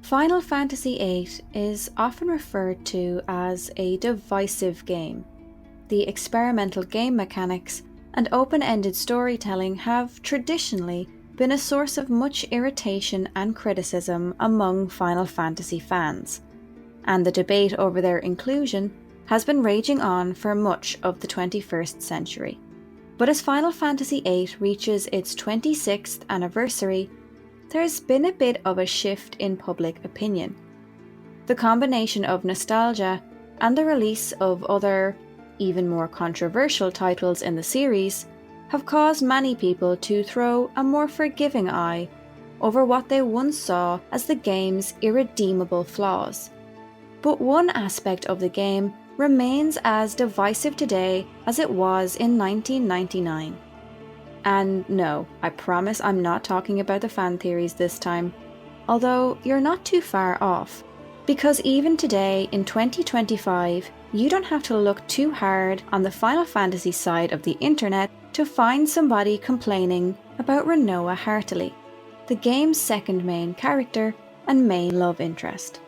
Final Fantasy VIII is often referred to as a divisive game. The experimental game mechanics and open-ended storytelling have traditionally been a source of much irritation and criticism among Final Fantasy fans, and the debate over their inclusion has been raging on for much of the 21st century. But as Final Fantasy VIII reaches its 26th anniversary, there's been a bit of a shift in public opinion. The combination of nostalgia and the release of other, even more controversial titles in the series have caused many people to throw a more forgiving eye over what they once saw as the game's irredeemable flaws. But one aspect of the game remains as divisive today as it was in 1999. And no, I promise I'm not talking about the fan theories this time, although you're not too far off, because even today in 2025, you don't have to look too hard on the Final Fantasy side of the internet to find somebody complaining about Rinoa Heartilly, the game's second main character and main love interest.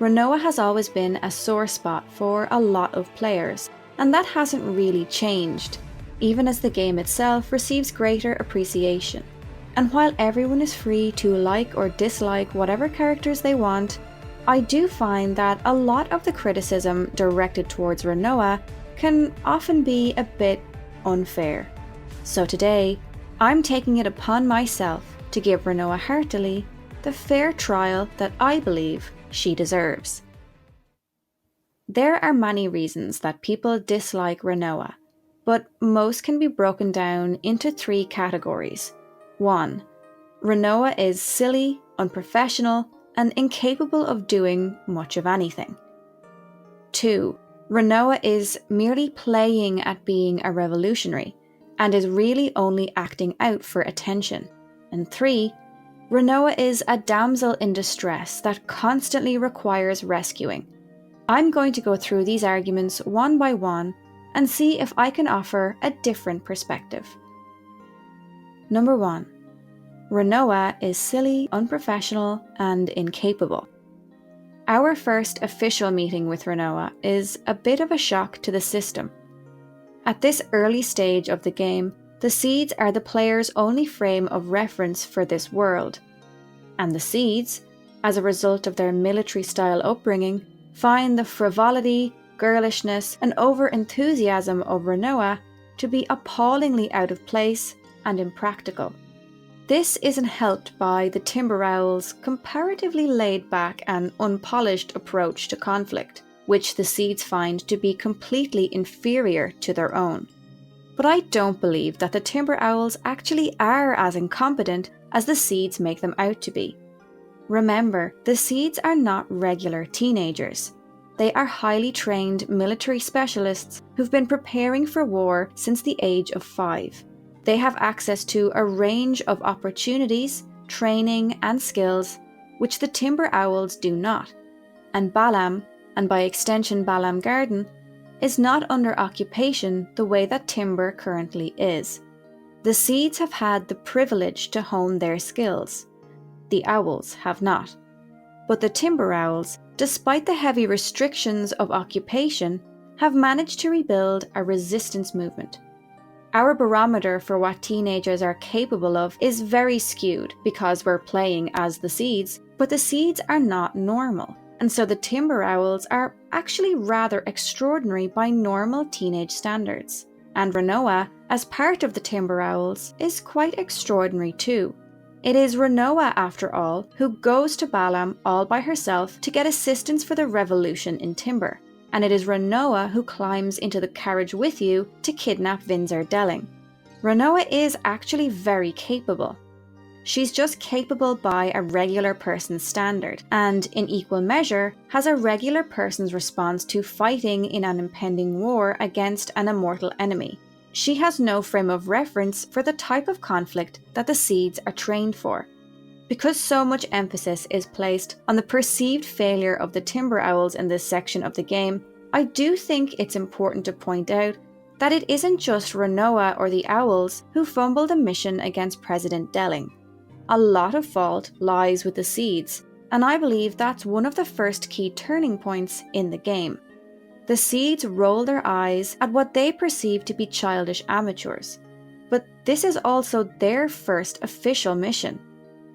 Rinoa has always been a sore spot for a lot of players, and that hasn't really changed, even as the game itself receives greater appreciation. And while everyone is free to like or dislike whatever characters they want, I do find that a lot of the criticism directed towards Rinoa can often be a bit unfair. So today, I'm taking it upon myself to give Rinoa Heartilly the fair trial that I believe she deserves. There are many reasons that people dislike Rinoa, but most can be broken down into three categories. 1. Rinoa is silly, unprofessional, and incapable of doing much of anything. 2. Rinoa is merely playing at being a revolutionary, and is really only acting out for attention. And 3. Rinoa is a damsel in distress that constantly requires rescuing. I'm going to go through these arguments one by one and see if I can offer a different perspective. Number 1. Rinoa is silly, unprofessional, and incapable. Our first official meeting with Rinoa is a bit of a shock to the system. At this early stage of the game, the Seeds are the player's only frame of reference for this world, and the Seeds, as a result of their military-style upbringing, find the frivolity, girlishness, and over-enthusiasm of Rinoa to be appallingly out of place and impractical. This isn't helped by the Timber Owl's comparatively laid-back and unpolished approach to conflict, which the Seeds find to be completely inferior to their own. But I don't believe that the Timber Owls actually are as incompetent as the Seeds make them out to be. Remember, the Seeds are not regular teenagers. They are highly trained military specialists who've been preparing for war since the age of 5. They have access to a range of opportunities, training, and skills which the Timber Owls do not. And Balam, and by extension Balam Garden, is not under occupation the way that Timber currently is. The Seeds have had the privilege to hone their skills. The Owls have not. But the Timber Owls, despite the heavy restrictions of occupation, have managed to rebuild a resistance movement. Our barometer for what teenagers are capable of is very skewed because we're playing as the Seeds, but the Seeds are not normal, and so the Timber Owls are actually rather extraordinary by normal teenage standards. And Rinoa, as part of the Timber Owls, is quite extraordinary too. It is Rinoa, after all, who goes to Balam all by herself to get assistance for the revolution in Timber. And it is Rinoa who climbs into the carriage with you to kidnap Vinzar Delling. Rinoa is actually very capable. She's just capable by a regular person's standard, and in equal measure has a regular person's response to fighting in an impending war against an immortal enemy. She has no frame of reference for the type of conflict that the Seeds are trained for. Because so much emphasis is placed on the perceived failure of the Timber Owls in this section of the game, I do think it's important to point out that it isn't just Rinoa or the Owls who fumbled the mission against President Delling. A lot of fault lies with the Seeds, and I believe that's one of the first key turning points in the game. The seeds roll their eyes at what they perceive to be childish amateurs, but this is also their first official mission,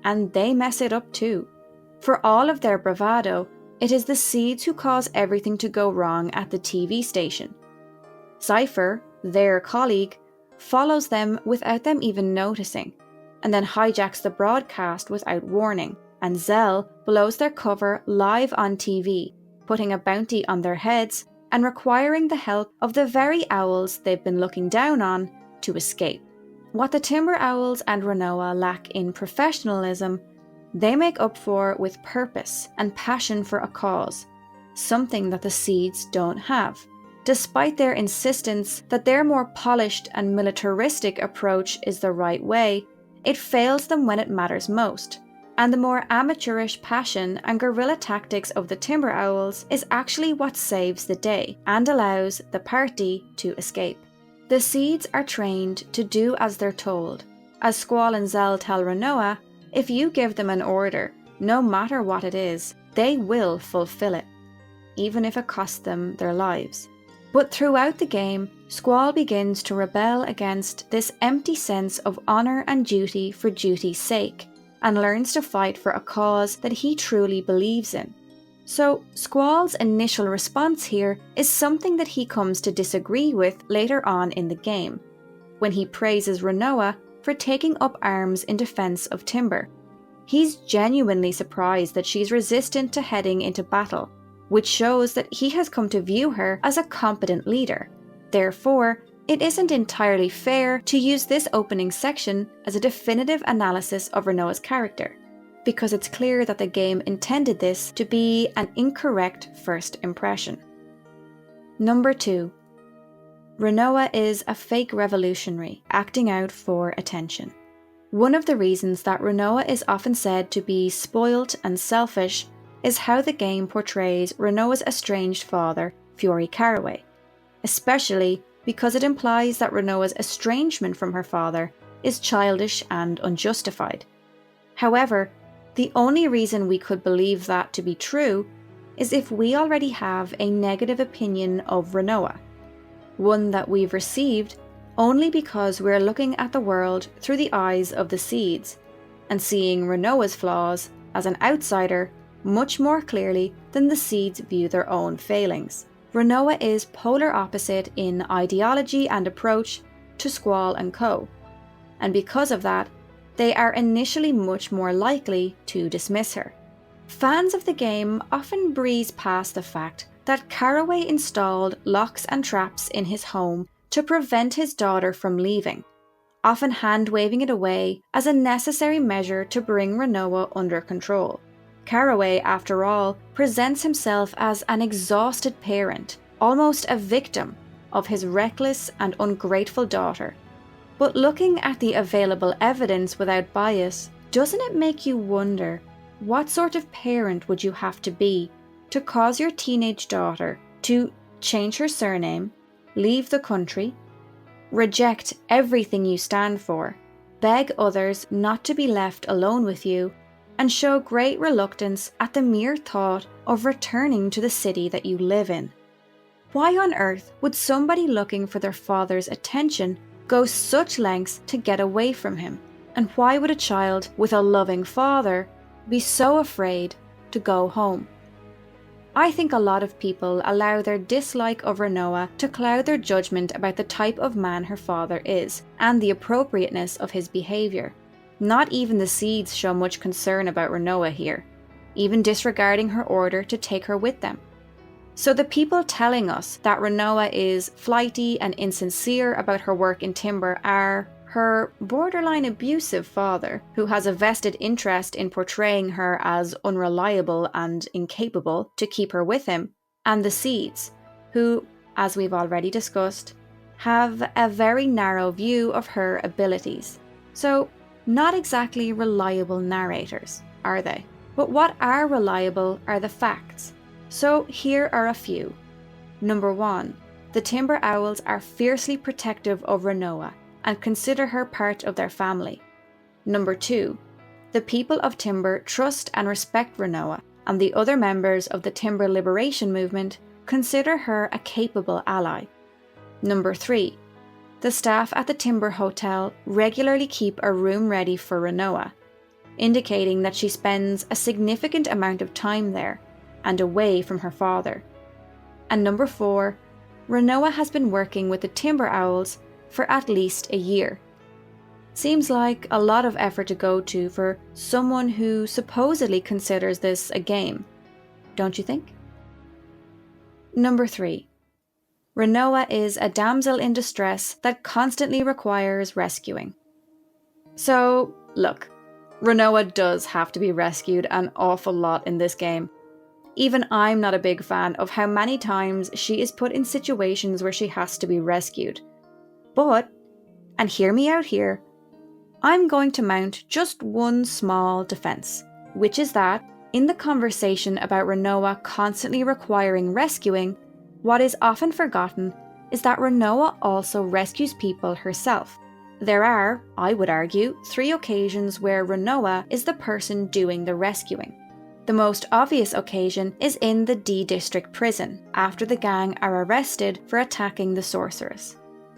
and they mess it up too. For all of their bravado, it is the seeds who cause everything to go wrong at the TV station. Cypher, their colleague, follows them without them even noticing, and then hijacks the broadcast without warning, and Zell blows their cover live on TV, putting a bounty on their heads and requiring the help of the very owls they've been looking down on to escape. What the Timber Owls and Rinoa lack in professionalism, they make up for with purpose and passion for a cause, something that the seeds don't have. Despite their insistence that their more polished and militaristic approach is the right way, it fails them when it matters most. And the more amateurish passion and guerrilla tactics of the Timber Owls is actually what saves the day and allows the party to escape. The seeds are trained to do as they're told. As Squall and Zell tell Rinoa, if you give them an order, no matter what it is, they will fulfill it, even if it costs them their lives. But throughout the game, Squall begins to rebel against this empty sense of honour and duty for duty's sake, and learns to fight for a cause that he truly believes in. So Squall's initial response here is something that he comes to disagree with later on in the game, when he praises Rinoa for taking up arms in defence of Timber. He's genuinely surprised that she's resistant to heading into battle, which shows that he has come to view her as a competent leader. Therefore, it isn't entirely fair to use this opening section as a definitive analysis of Rinoa's character, because it's clear that the game intended this to be an incorrect first impression. Number 2. Rinoa is a fake revolutionary, acting out for attention. One of the reasons that Rinoa is often said to be spoilt and selfish is how the game portrays Rinoa's estranged father, Fury Caraway, especially because it implies that Rinoa's estrangement from her father is childish and unjustified. However, the only reason we could believe that to be true is if we already have a negative opinion of Rinoa, one that we've received only because we're looking at the world through the eyes of the seeds and seeing Rinoa's flaws as an outsider much more clearly than the seeds view their own failings. Rinoa is polar opposite in ideology and approach to Squall and co, and because of that, they are initially much more likely to dismiss her. Fans of the game often breeze past the fact that Caraway installed locks and traps in his home to prevent his daughter from leaving, often hand-waving it away as a necessary measure to bring Rinoa under control. Caraway, after all, presents himself as an exhausted parent, almost a victim of his reckless and ungrateful daughter. But looking at the available evidence without bias, doesn't it make you wonder, what sort of parent would you have to be to cause your teenage daughter to change her surname, leave the country, reject everything you stand for, beg others not to be left alone with you, and show great reluctance at the mere thought of returning to the city that you live in? Why on earth would somebody looking for their father's attention go such lengths to get away from him? And why would a child with a loving father be so afraid to go home? I think a lot of people allow their dislike of Rinoa to cloud their judgment about the type of man her father is, and the appropriateness of his behaviour. Not even the seeds show much concern about Rinoa here, even disregarding her order to take her with them. So the people telling us that Rinoa is flighty and insincere about her work in Timber are her borderline abusive father, who has a vested interest in portraying her as unreliable and incapable to keep her with him, and the seeds, who, as we've already discussed, have a very narrow view of her abilities. So, not exactly reliable narrators, are they? But what are reliable are the facts. So here are a few. Number 1. The Timber Owls are fiercely protective of Rinoa and consider her part of their family. Number 2. The people of Timber trust and respect Rinoa, and the other members of the Timber Liberation Movement consider her a capable ally. Number 3. The staff at the Timber Hotel regularly keep a room ready for Rinoa, indicating that she spends a significant amount of time there and away from her father. And number 4, Rinoa has been working with the Timber Owls for at least a year. Seems like a lot of effort to go to for someone who supposedly considers this a game, don't you think? Number 3. Rinoa is a damsel in distress that constantly requires rescuing. So, look, Rinoa does have to be rescued an awful lot in this game. Even I'm not a big fan of how many times she is put in situations where she has to be rescued. But, and hear me out here, I'm going to mount just one small defense, which is that, in the conversation about Rinoa constantly requiring rescuing, what is often forgotten is that Rinoa also rescues people herself. There are, I would argue, 3 occasions where Rinoa is the person doing the rescuing. The most obvious occasion is in the D District prison, after the gang are arrested for attacking the sorceress.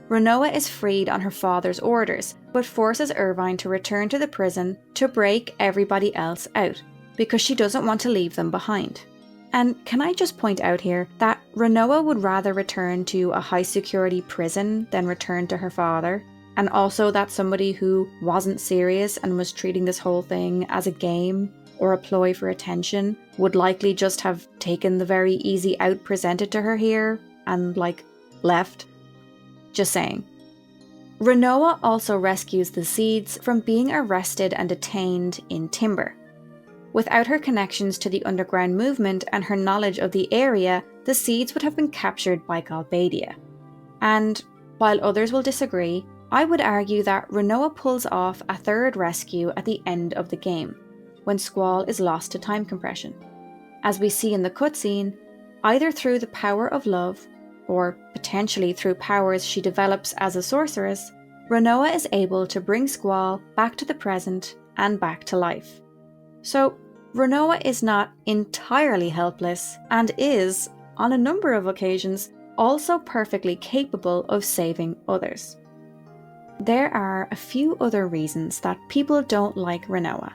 Rinoa is freed on her father's orders, but forces Irvine to return to the prison to break everybody else out, because she doesn't want to leave them behind. And can I just point out here that Rinoa would rather return to a high security prison than return to her father, and also that somebody who wasn't serious and was treating this whole thing as a game or a ploy for attention would likely just have taken the very easy out presented to her here and, left. Just saying. Rinoa also rescues the Seeds from being arrested and detained in Timber. Without her connections to the underground movement and her knowledge of the area, the Seeds would have been captured by Galbadia. And, while others will disagree, I would argue that Rinoa pulls off a third rescue at the end of the game, when Squall is lost to time compression. As we see in the cutscene, either through the power of love, or potentially through powers she develops as a sorceress, Rinoa is able to bring Squall back to the present and back to life. So, Rinoa is not entirely helpless and is, on a number of occasions, also perfectly capable of saving others. There are a few other reasons that people don't like Rinoa.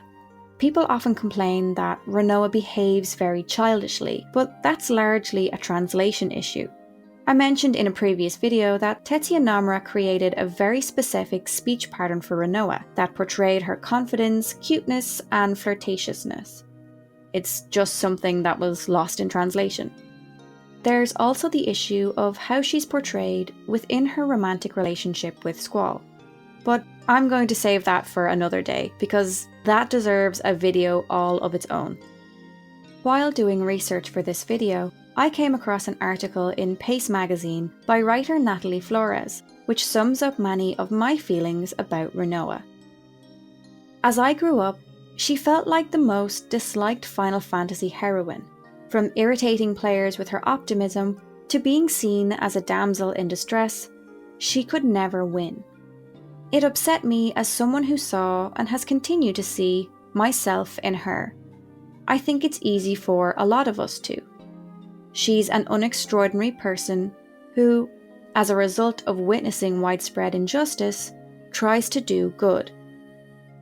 People often complain that Rinoa behaves very childishly, but that's largely a translation issue. I mentioned in a previous video that Tetsuya Nomura created a very specific speech pattern for Rinoa that portrayed her confidence, cuteness, and flirtatiousness. It's just something that was lost in translation. There's also the issue of how she's portrayed within her romantic relationship with Squall. But I'm going to save that for another day, because that deserves a video all of its own. While doing research for this video, I came across an article in Pace magazine by writer Natalie Flores, which sums up many of my feelings about Rinoa. As I grew up, she felt like the most disliked Final Fantasy heroine, from irritating players with her optimism to being seen as a damsel in distress. She could never win. It upset me as someone who saw and has continued to see myself in her. I think it's easy for a lot of us to. She's an unextraordinary person who, as a result of witnessing widespread injustice, tries to do good.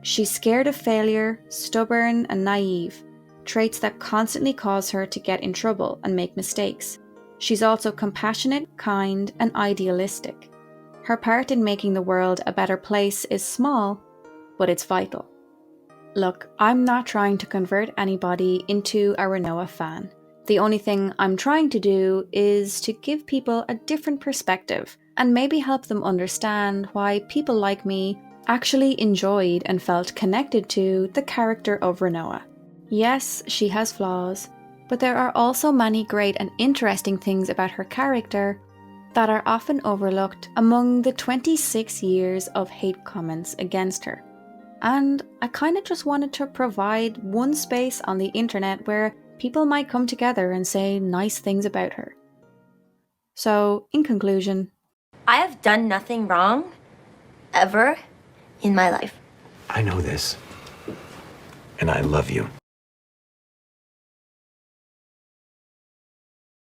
She's scared of failure, stubborn and naive, traits that constantly cause her to get in trouble and make mistakes. She's also compassionate, kind, and idealistic. Her part in making the world a better place is small, but it's vital. Look, I'm not trying to convert anybody into a Rinoa fan. The only thing I'm trying to do is to give people a different perspective and maybe help them understand why people like me actually enjoyed and felt connected to the character of Rinoa. Yes, she has flaws, but there are also many great and interesting things about her character that are often overlooked among the 26 years of hate comments against her. And I kind of just wanted to provide one space on the internet where people might come together and say nice things about her. So, in conclusion, I have done nothing wrong, ever, in my life. I know this. and I love you.